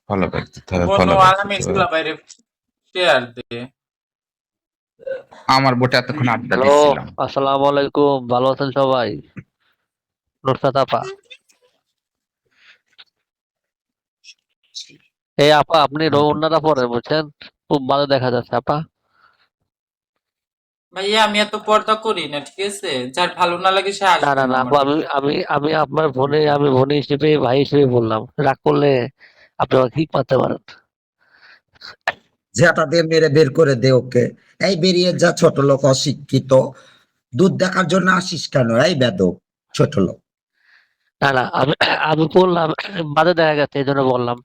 Follow back দিতে হবে, বন্ধু ফলো ব্যাক আগামী দিতে হবে। স্কুল বাইরে শেয়ার দে। আমার বোটে এতক্ষণ আড্ডা হ্যালো, দিচ্ছিলাম। আসসালামু আলাইকুম। ভালো আছেন সবাই? নুসরাত আপা, এই আপা আপনি রোনারা পরে বুঝছেন, খুব ভালো দেখা যাচ্ছে আপা। ভাইয়া আমি এত পর্দা করি না, ঠিক আছে? যার ভালো না লাগে সে না আসবে না না না আমার আপা, আমি বাসায়। আমি আমি আপনার বোনে, আমি বোন হিসেবে, ভাই হিসেবে বললাম। রাগ করলে আপনি আমাকে ঠিক মারতে পারেন। ঝেঁটা দিয়ে মেরে বের করে দে ওকে। এই বেরিয়ে যা ছোট লোক, অশিক্ষিত। দুধ দেখার জন্য আসিস কেন? এই বেদব ছোট লোক। না না আমি আমি বললাম, বাজে দেখা গেছে এই জন্য বললাম।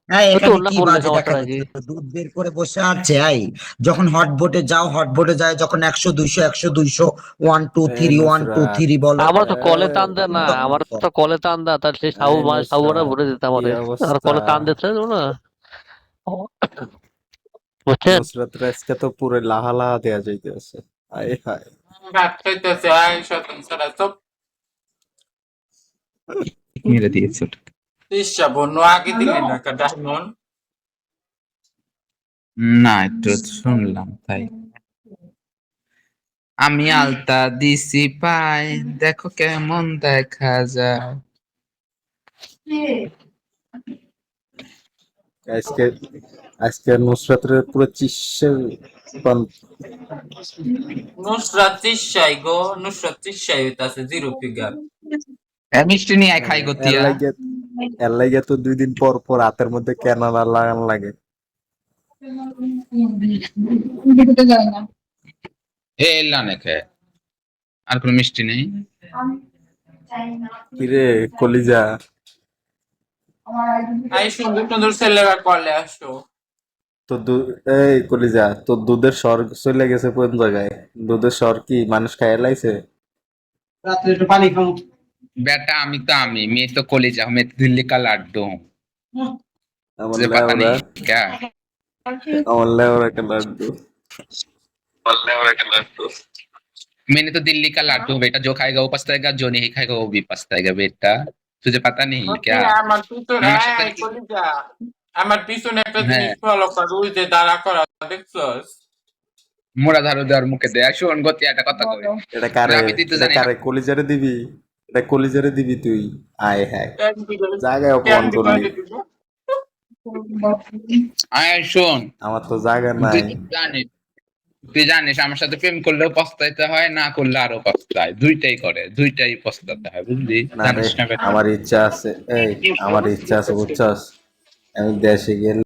হ্যাঁ, একটু এখানে অন্য কি বললে বাজে সমস্যা দেখা নাকি? যাচ্ছে? তো দুধ বের করে বসে আছে। এই যখন হট বোটে যাও, হট বোটে যায় যখন 100 200 100 200 1 2 3 1 2 নুসরাত, 3 বলো। আমার তো কলে টান দেয় না, সুন্দর আমার মতো। তো কলে টান দেয়, তার সেই সাহু সাহুরা নুসরাত, ভরে দিতে কি আমারে। আর অবস্থা? কলে টান দিচ্ছে না, বুঝছেন? নুসরাত আজকে তো পুরো লাহা লাহা দেয়া যাইতেছে। আয় হায়। ভাত খাইতেছে আয় শতান ছাড়া সব মেরে দিয়েছে ওটা। ইচ্ছা বন্ধু আগে দিলি না একটা ডায়মন্ড। না, একটু শুনলাম তাই। আমি আলতা দিছি পাই, দেখো কেমন দেখা যায়। আজকে আজকে নুসরাতের পুরো চিৎসে নুসরাত চিসাই গো, নুসরাত চিসাই হইতাছে জিরো ফিগার। মিষ্টি নিয়ে আয় খাই এর গতিয়া। লাগে এর লাগে তো 2 দিন পর পর হাতের মধ্যে ক্যানাডা লাগান লাগে। এলা নাকি আর কোনো মিষ্টি নেই? কিরে কলিজা, আই সুন্দর সুন্দর ছেলেরা কলে আসো। তো এই কলিজা, তোর দুধের স্বর চলে গেছে কোন জায়গায়? দুধের স্বর কি মানুষ খাইয়া লাইছে? बेटा আমি তো আমি मैं तो कॉलेज हूँ मैं तो दिल्ली का लाड्डू हूँ আমার तुझे पता লেওরা, नहीं क्या? আমার লেওরা একটা লাড্ডু। मैंने तो दिल्ली का लाड्डू हूँ बेटा, जो खाएगा वो पछताएगा, जो नहीं खाएगा वो भी पछताएगा बेटा। तुझे पता नहीं ওকে क्या? আমার পিছনে আমার সাথে এই কলিজা, আমার পিছনে একটা হ্যাঁ জিনিস ফলো কর, ওই যে দাঁড়া করা দেখছস? মোড়া ধারো দেওয়ার মুখে দেয়। শোন গতি একটা কথা কই, এটা কারে? আমি তুই তো এটা জানি না। কারে? কলিজারে দিবি? এটা কলিজারে দিবি তুই? আয় হ্যায়, জায়গায় অপমান ক্যান্ডি করলি। করে দিব। আয় শোন, আমার তো জায়গা তুই নাই। জানিস, তুই জানিস আমার সাথে প্রেম করলেও পস্তাইতে হয়, না করলে আরো পস্তায়, দুইটাই করে, দুইটাই পস্তাতে হয়, বুঝলি? না রে, জানিস না বেটা? আমার ইচ্ছা আছে, এই আমার ইচ্ছা আছে বুঝছস, আমি দেশে গেলে